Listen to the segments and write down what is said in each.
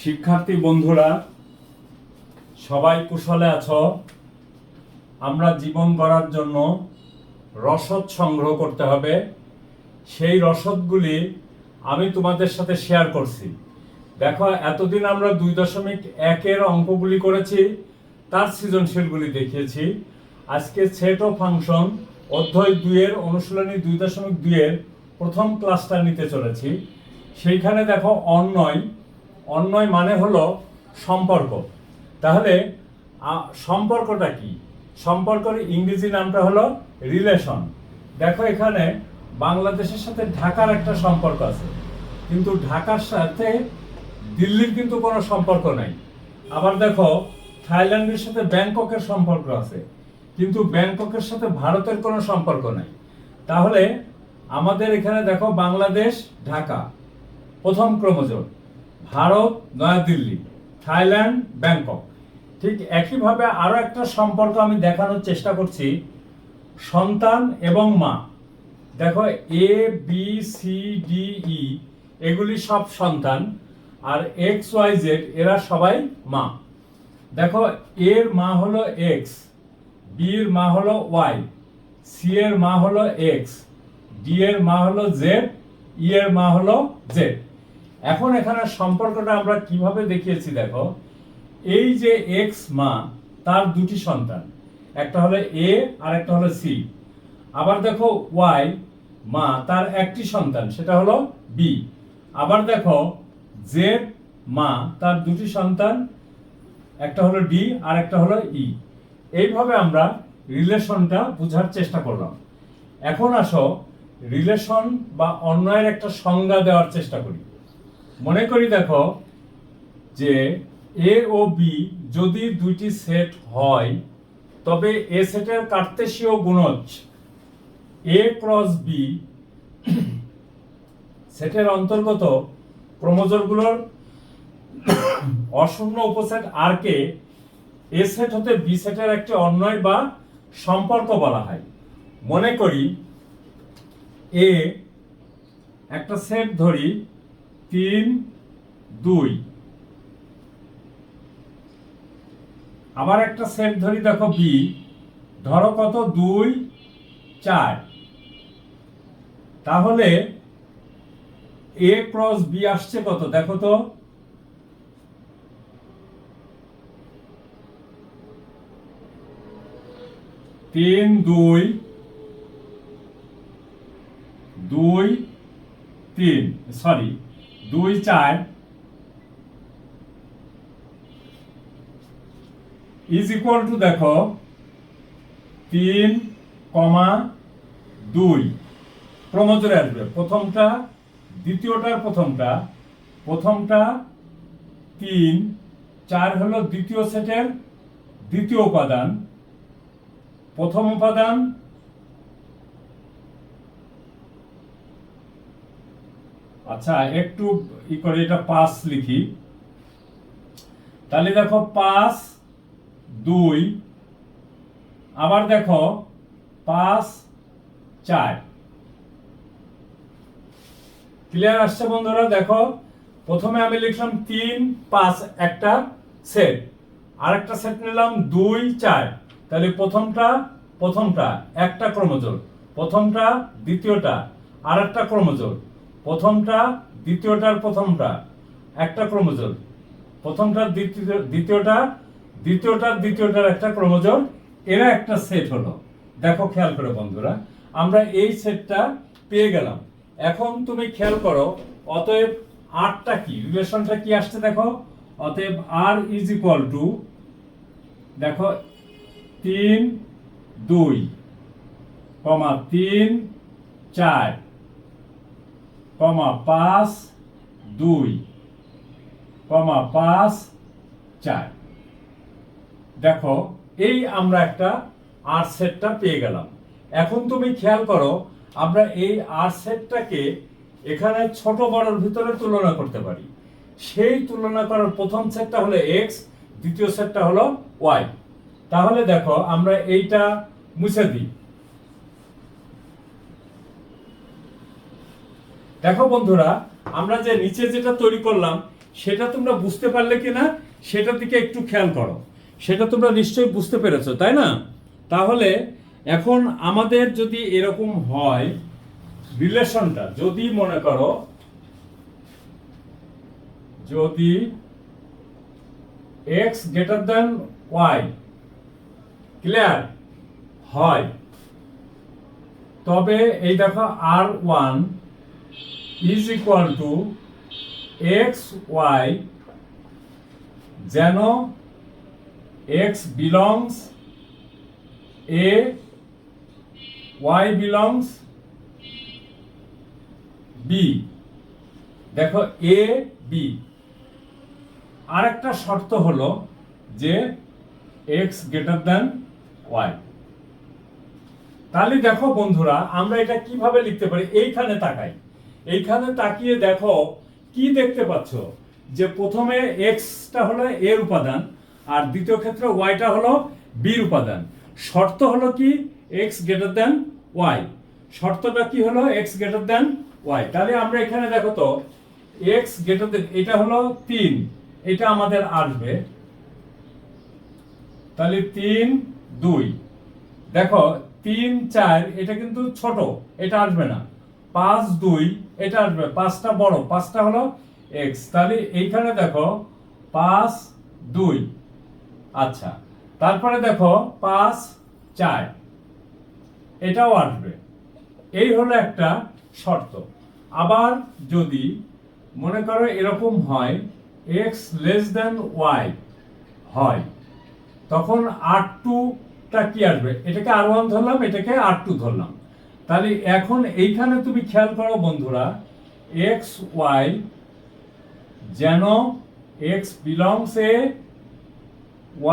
শিক্ষার্থী বন্ধুরা সবাই কুশলে আছো? আমরা জীবন গড়ার জন্য রসদ সংগ্রহ করতে হবে। সেই রসদগুলি আমি তোমাদের সাথে শেয়ার করছি। দেখো, এতদিন আমরা 2.1 অঙ্কগুলি করেছি, তার সৃজনশীলগুলি দেখিয়েছি। আজকে সেট ও ফাংশন অধ্যায় 2 অনুশীলনী 2.2 প্রথম ক্লাসটা নিতে চলেছি। সেইখানে দেখো অন্বয় মানে হলো সম্পর্ক। তাহলে সম্পর্কটা কি? সম্পর্কের ইংরেজি নামটা হলো রিলেশন। দেখো, এখানে বাংলাদেশের সাথে ঢাকার একটা সম্পর্ক আছে, কিন্তু ঢাকার সাথে দিল্লির কিন্তু কোনো সম্পর্ক নাই। আবার দেখো, থাইল্যান্ডের সাথে ব্যাংককের সম্পর্ক আছে, কিন্তু ব্যাংককের সাথে ভারতের কোনো সম্পর্ক নাই। তাহলে আমাদের এখানে দেখো, বাংলাদেশ ঢাকা প্রথম ক্রমজোড়, ভারত নয়াদিল্লি, থাইল্যান্ড ব্যাংকক। ঠিক একইভাবে আরো একটা সম্পর্ক আমি দেখানোর চেষ্টা করছি, সন্তান এবং মা। দেখো, A B C D E এগুলি সব সন্তান, আর এক্স ওয়াই জেড এরা সবাই মা। দেখো, এর মা হলো এক্স, বি এর মা হলো ওয়াই, সি এর মা হলো এক্স, ডি এর মা হলো জেড, ই এর মা হলো জেড। এখন এখানে সম্পর্কটা আমরা কিভাবে দেখিয়েছি দেখো, এই যে এক্স মা, তার দুটি সন্তান, একটা হলো এ আর একটা হলো সি। আবার দেখো, ওয়াই মা, তার একটি সন্তান, সেটা হলো বি। আবার দেখো, জেড মা, তার দুটি সন্তান, একটা হলো ডি আর একটা হলো ই। এইভাবে আমরা রিলেশনটা বোঝার চেষ্টা করলাম। এখন আসো রিলেশন বা অন্বয়ের একটা সংজ্ঞা দেওয়ার চেষ্টা করি। মনে করি দেখো যে এ ও বি যদি দুইটি সেট হয়, তবে এ সেটের কার্তেশীয় গুণজ এ ক্রস বি সেটের অন্তর্গত ক্রমজোড়গুলোর অশূন্য উপসেট আর কে এ সেট হতে বি সেটের একটি অন্বয় বা সম্পর্ক বলা হয়। মনে করি এ একটা সেট ধরি 3, 2, আবার একটা সেট ধরি দেখো বি, ধরো কত 2, 4। তাহলে এ ক্রস বি আসছে কত দেখো তো, 3, 2, 2, 3, সরি 2, 4 ইজ ইকুয়াল টু দেখো 3, 2 ক্রমজোড়ে আসবে প্রথমটা দ্বিতীয়টার প্রথমটা, 3, 4 হলো দ্বিতীয় সেটের দ্বিতীয় উপাদান, প্রথম উপাদান আচ্ছা একটু ই করে এটা 5 লিখি। তাহলে দেখো 5, 2, আবার দেখো 5, 4। ক্লিয়ার আসছে বন্ধুরা? দেখো, প্রথমে আমি লিখলাম 3, 5 একটা সেট, আরেকটা সেট নিলাম 2, 4। তাহলে প্রথমটা একটা ক্রমজোড়, প্রথমটা দ্বিতীয়টা আরেকটা ক্রমজোড়, প্রথমটা দ্বিতীয়টার প্রথমটা একটা ক্রমজোড়, প্রথমটা দ্বিতীয়টার একটা ক্রমজোড়, এরা একটা সেট হলো। দেখো, খেয়াল করো বন্ধুরা, আমরা এই সেটটা পেয়ে গেলাম। এখন তুমি খেয়াল করো, অতএব আরটা কি, রিলেশনটা কি আসছে দেখো, অতএব আর ইজ ইকুয়াল টু দেখো 3, 2, 3, 4, 5, 2, 5, 4। দেখো, এই আমরা একটা আর সেটটা পেয়ে গেলাম। এখন তুমি খেয়াল করো, আমরা এই আর সেটটাকে এখানে ছোট বড়র ভিতরে তুলনা করতে পারি। সেই তুলনা করার প্রথম সেটটা হলো এক্স, দ্বিতীয় সেটটা হলো ওয়াই। তাহলে দেখো, আমরা এইটা মুছে দিই। দেখো বন্ধুরা, আমরা যে নিচে যেটা তৈরি করলাম, সেটা তোমরা বুঝতে পারলে কিনা সেটার দিকে একটু খেয়াল করো। সেটা তোমরা নিশ্চয়ই বুঝতে পেরেছো, তাই না? তাহলে এখন আমাদের যদি এরকম হয় রিলেশনটা, যদি মনে করো যদি x greater than y clear হয়, তবে এই দেখো r1 is equal to xy, যেন x belongs a, y belongs b। দেখো a b, আরেকটা শর্ত হলো যে x গ্রেটার দ্যান y। তাহলে দেখো বন্ধুরা, আমরা এটা কিভাবে লিখতে পারি? এইখানে তাকাই, এইখানে তাকিয়ে দেখো কি দেখতে পাচ্ছ, যে প্রথমে এক্সটা হলো এর উপাদান আর দ্বিতীয় ক্ষেত্রে ওয়াইটা হলো বির উপাদান। শর্ত হলো কি? X greater than Y. শর্তটা কি হলো? X greater than Y. তাহলে আমরা এখানে দেখো তো এক্স গ্রেটার দ্যান, এটা হলো 3, এটা আমাদের আসবে, তাহলে 3 2, দেখো 3 4, এটা কিন্তু ছোট, এটা আসবে না। 5 2, এটা আসবে, 5টা বড়, 5টা হলো x। তাহলে এইখানে দেখো 5 2, আচ্ছা, তারপরে দেখো 5 4, এটাও আসবে। এই হলো একটা শর্ত। আবার যদি মনে করো এরকম হয় x লেস দ্যান y হয়, তখন r2 টা কি আসবে? এটাকে r1 ধরলাম, এটাকে r2 ধরলাম। তাহলে এখন এইখানে তুমি খেয়াল করো বন্ধুরা, x y যেন x belongs a,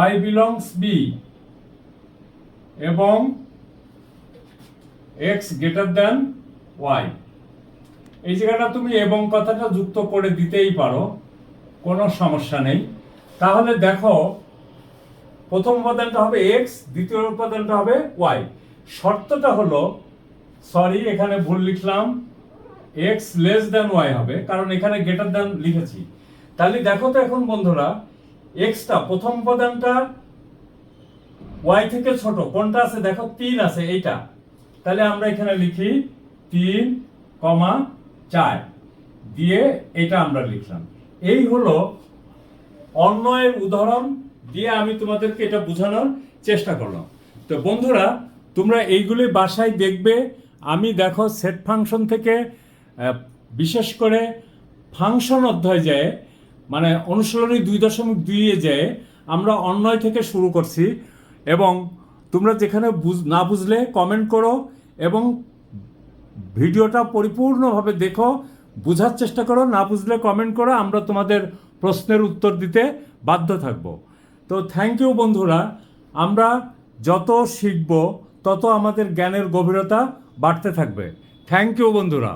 y belongs b এবং x গ্রেটার দ্যান y। এই জায়গাটা তুমি এবং কথাটা যুক্ত করে দিতেই পারো, কোনো সমস্যা নেই। তাহলে দেখো প্রথম উপাদানটা হবে x, দ্বিতীয় উপাদানটা হবে y। শর্তটা হলো, সরি এখানে ভুল লিখলাম, x লেস দ্যান y হবে, কারণ এখানে গ্রেটার দ্যান লিখেছি। তাহলে দেখো তো এখন বন্ধুরা, xটা প্রথম উপাদানটা y থেকে ছোট, কোনটা আছে? দেখো 3 আছে, এইটা। তাহলে আমরা এখানে লিখি 3, 4 দিয়ে এটা আমরা লিখলাম। এই হলো অন্যয়ের উদাহরণ দিয়ে আমি তোমাদেরকে এটা বোঝানোর চেষ্টা করলাম। তো বন্ধুরা, তোমরা এইগুলি বাসায় দেখবে। আমি দেখো সেট ফাংশন থেকে বিশেষ করে ফাংশন অধ্যায় যায়, মানে অনুশীলনী 2.2-এ যায় আমরা অন্যয় থেকে শুরু করছি। এবং তোমরা যেখানে না বুঝলে কমেন্ট করো এবং ভিডিওটা পরিপূর্ণভাবে দেখো, বোঝার চেষ্টা করো। না বুঝলে কমেন্ট করো, আমরা তোমাদের প্রশ্নের উত্তর দিতে বাধ্য থাকব। তো থ্যাংক ইউ বন্ধুরা। আমরা যত শিখব তত আমাদের জ্ঞানের গভীরতা বাড়তে থাকবে। থ্যাংক ইউ বন্ধুরা।